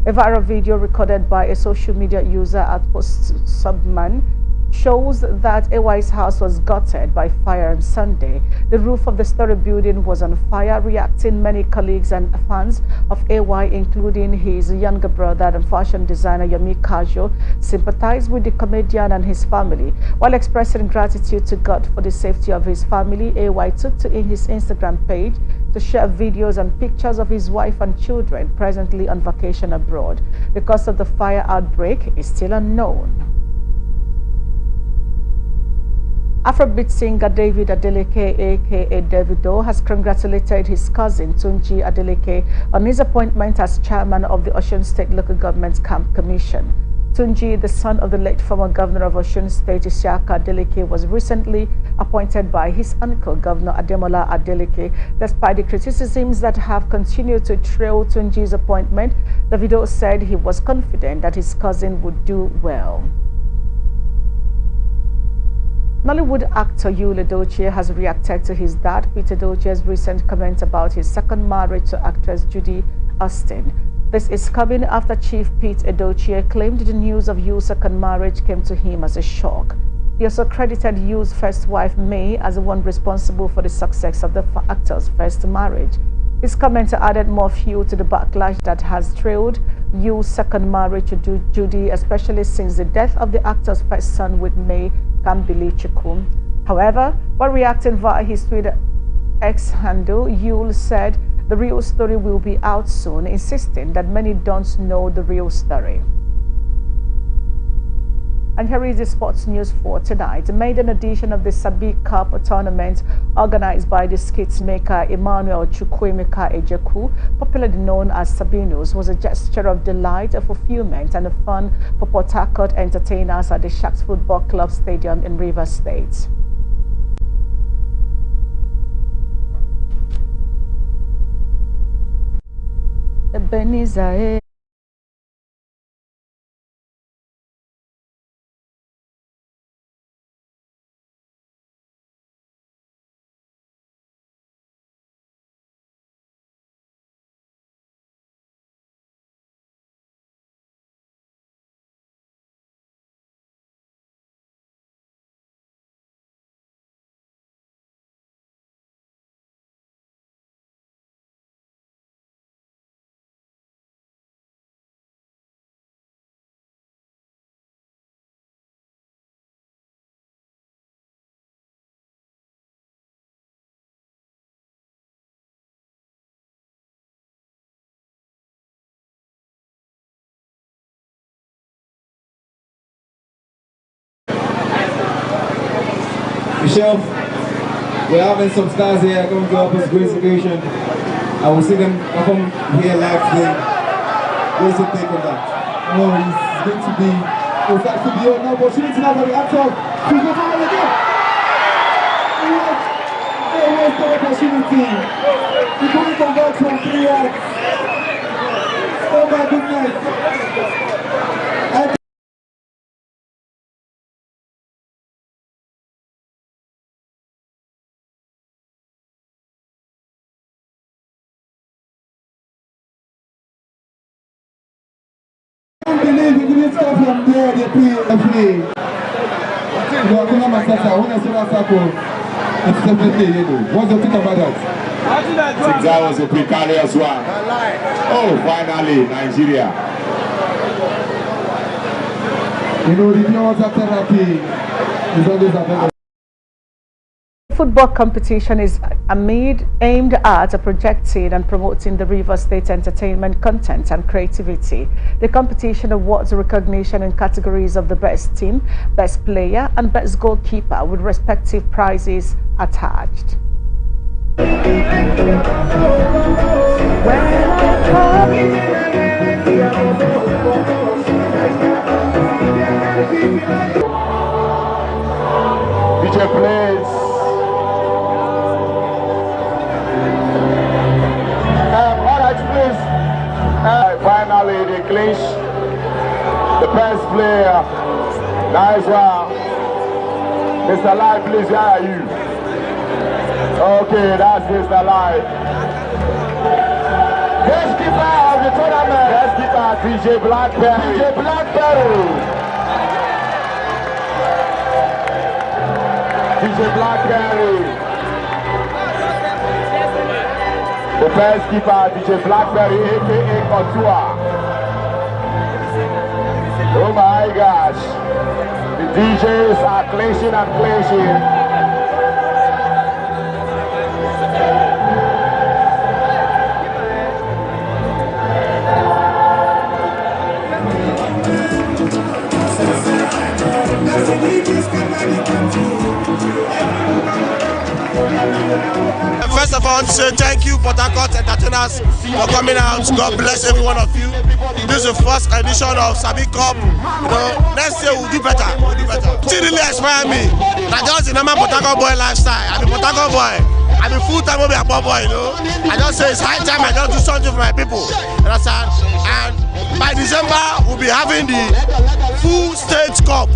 A viral video recorded by a social media user at PostSubman shows that AY's house was gutted by fire on Sunday. The roof of the story building was on fire, reacting many colleagues and fans of AY, including his younger brother and fashion designer Yomi Kajo, sympathized with the comedian and his family. While expressing gratitude to God for the safety of his family, AY took to his Instagram page to share videos and pictures of his wife and children presently on vacation abroad. The cause of the fire outbreak is still unknown. Afrobeat singer David Adeleke, aka Davido, has congratulated his cousin Tunji Adeleke on his appointment as chairman of the Osun State Local Government Camp Commission. Tunji, the son of the late former governor of Osun State, Isiaka Adeleke, was recently appointed by his uncle, Governor Ademola Adeleke. Despite the criticisms that have continued to trail Tunji's appointment, Davido said he was confident that his cousin would do well. Nollywood actor Yul Edochie has reacted to his dad, Peter Edochie's recent comment about his second marriage to actress Judy Austin. This is coming after Chief Pete Edochie claimed the news of Yul's second marriage came to him as a shock. He also credited Yul's first wife, May, as the one responsible for the success of the actor's first marriage. His comment added more fuel to the backlash that has trailed Yul's second marriage to Judy, especially since the death of the actor's first son with May Kambili Chukum. However, while reacting via his Twitter X handle, Yul said the real story will be out soon, insisting that many don't know the real story. And here is the sports news for tonight. The maiden edition of the Sabi Cup tournament, organized by the skits maker Emmanuel Chukwemeka Ejeku, popularly known as Sabinos, was a gesture of delight, a fulfillment, and a fun for Port Harcourt entertainers at the Sharks Football Club Stadium in Rivers State. Ebenezer. Michelle, we're having some stars here going to help us great occasion. I will see them perform here live today. What's your take on that? No, it's going to be, in fact, to be an opportunity now for the actor to go forward again. What a waste of opportunity. He couldn't convert from 3 acts. Oh my goodness. I can't believe he didn't start from there, they play. No, I think myself, when I saw that circle, it's definitely yellow. What do you think about that? I think that was a precarious one. Oh, finally, Nigeria. You know, the pure water therapy is always available. Football competition is aimed at projecting and promoting the River State entertainment content and creativity. The competition awards recognition in categories of the best team, best player, and best goalkeeper with respective prizes attached. DJ plays. Alright, please. Finally, they clinch. The best player. Nice one. Mr. Live, please, where are you? Okay, that's Mr. Live. Best keeper of the tournament. Best keeper, DJ Blackberry. DJ Blackberry. DJ Blackberry. The best keeper, DJ Blackberry, aka Otua. Oh my gosh. The DJs are clinching and clinching. First of all, I want to say thank you, Port Harcourt entertainers, for coming out. God bless every one of you. This is the first edition of Sabi Cup. You know, next year we'll do better. We'll do better. It really inspired me. Not just the normal Port Harcourt boy lifestyle. I'm a Port Harcourt boy. I'm a full-time boy, you know. I just say it's high time I just do something for my people. You understand? And by December, we'll be having the full state cup,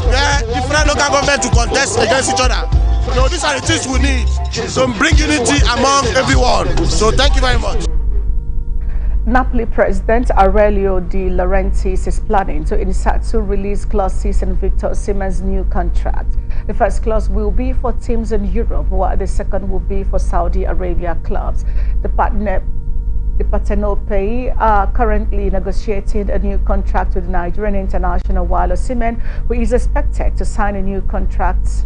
where different local governments to contest against each other. You know, these are the things we need. So bring unity among everyone. So thank you very much. Napoli President Aurelio De Laurentiis is planning to insert two release clauses in Victor Osimhen's new contract. The first clause will be for teams in Europe, while the second will be for Saudi Arabia clubs. The Partenopei are currently negotiating a new contract with the Nigerian international, while Osimhen, who is expected to sign a new contract,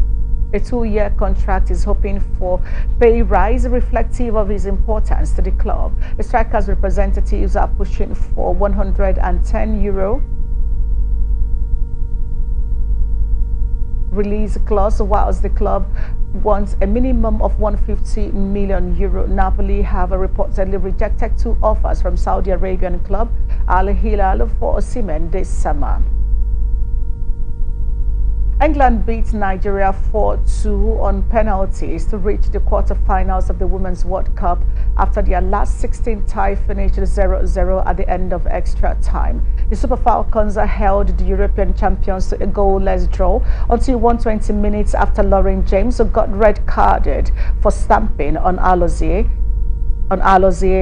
a 2-year contract, is hoping for pay rise reflective of his importance to the club. The striker's representatives are pushing for €110 release clause, whilst the club wants a minimum of €150 million. Napoli have reportedly rejected 2 offers from Saudi Arabian club Al Hilal for Osimhen this summer. England beat Nigeria 4-2 on penalties to reach the quarterfinals of the Women's World Cup after their last 16 tie finished 0-0 at the end of extra time. The Super Falcons held the European champions to a goalless draw until 120 minutes after Lauren James got red carded for stamping on Alozie.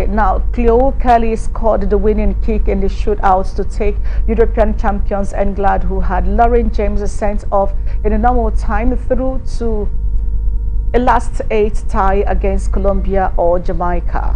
Now, Cleo Kelly scored the winning kick in the shootout to take European champions England, who had Lauren James sent off in a normal time, through to a last 8 tie against Colombia or Jamaica.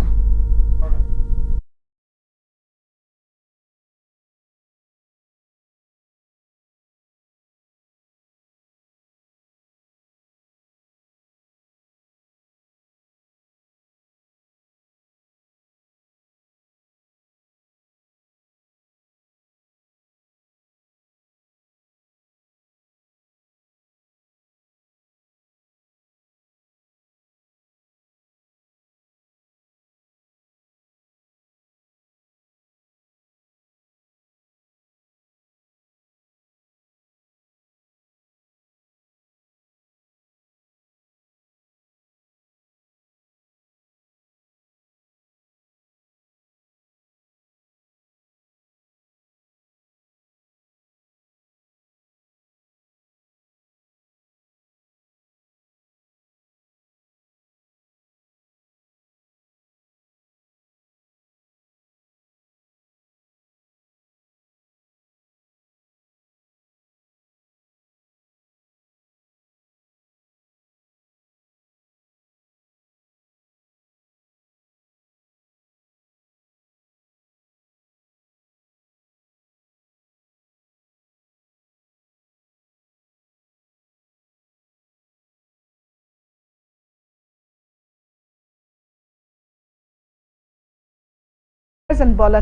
President Bola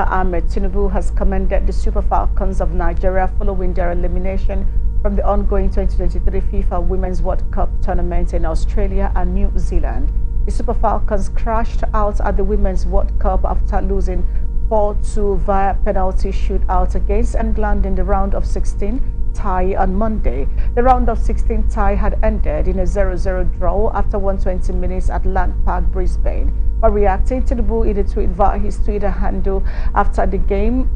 Ahmed Tinubu has commended the Super Falcons of Nigeria following their elimination from the ongoing 2023 FIFA Women's World Cup tournament in Australia and New Zealand. The Super Falcons crashed out at the Women's World Cup after losing 4-2 via penalty shootout against England in the round of 16 tie on Monday. The round of 16 tie had ended in a 0-0 draw after 120 minutes at Land Park, Brisbane. By reacting, Tinubu in a tweet via his Twitter handle after the game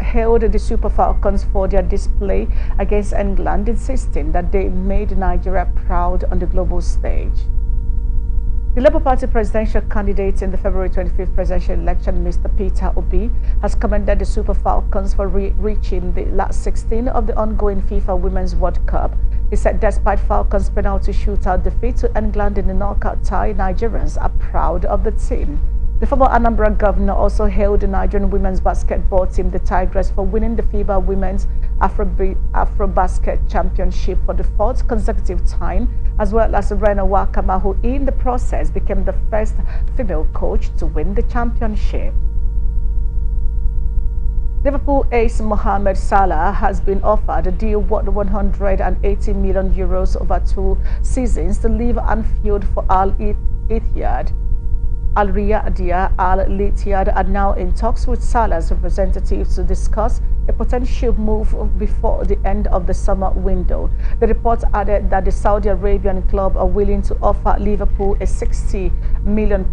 hailed the Super Falcons for their display against England, insisting that they made Nigeria proud on the global stage. The Labour Party presidential candidate in the February 25th presidential election, Mr. Peter Obi, has commended the Super Falcons for reaching the last 16 of the ongoing FIFA Women's World Cup. He said despite Falcons' penalty shootout defeat to England in the knockout tie, Nigerians are proud of the team. The former Anambra governor also hailed the Nigerian women's basketball team, the Tigress, for winning the FIBA Women's Afrobasket Championship for the 4th consecutive time, as well as Rena Wakama, who in the process became the first female coach to win the championship. Liverpool ace Mohamed Salah has been offered a deal worth €180 million over 2 seasons to leave Anfield for Al Ittihad. Al Riyadh Al Ittihad are now in talks with Salah's representatives to discuss a potential move before the end of the summer window. The report added that the Saudi Arabian club are willing to offer Liverpool a £60 million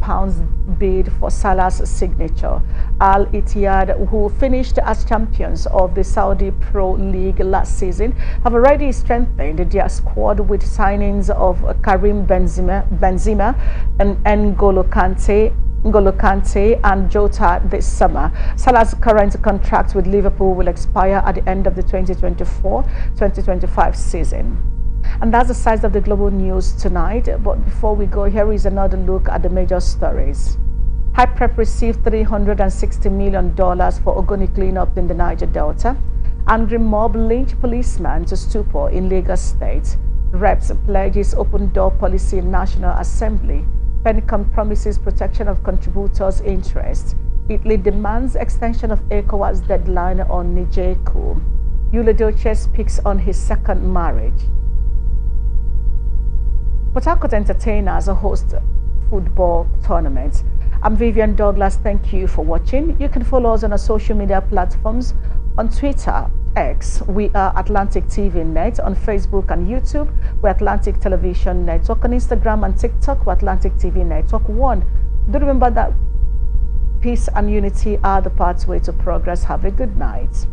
bid for Salah's signature. Al Ittihad, who finished as champions of the Saudi Pro League last season, have already strengthened their squad with signings of Karim Benzema and N'Golo Kante and Jota this summer. Salah's current contract with Liverpool will expire at the end of the 2024-2025 season. And that's the size of the global news tonight. But before we go, here is another look at the major stories. HyPrep received $360 million for Ogoni cleanup in the Niger Delta. Angry mob lynched policeman to stupor in Lagos State. Reps pledges open door policy in National Assembly. Penicom promises protection of contributors' interests. Italy demands extension of ECOWAS deadline on Niger coup. Yuledoche speaks on his second marriage. Port Harcourt entertainers host football tournament. I'm Vivian Douglas. Thank you for watching. You can follow us on our social media platforms. On Twitter, X, we are Atlantic TV Net. On Facebook and YouTube, we're Atlantic Television Network. On Instagram and TikTok, we're Atlantic TV Network 1. Do remember that peace and unity are the pathway to progress. Have a good night.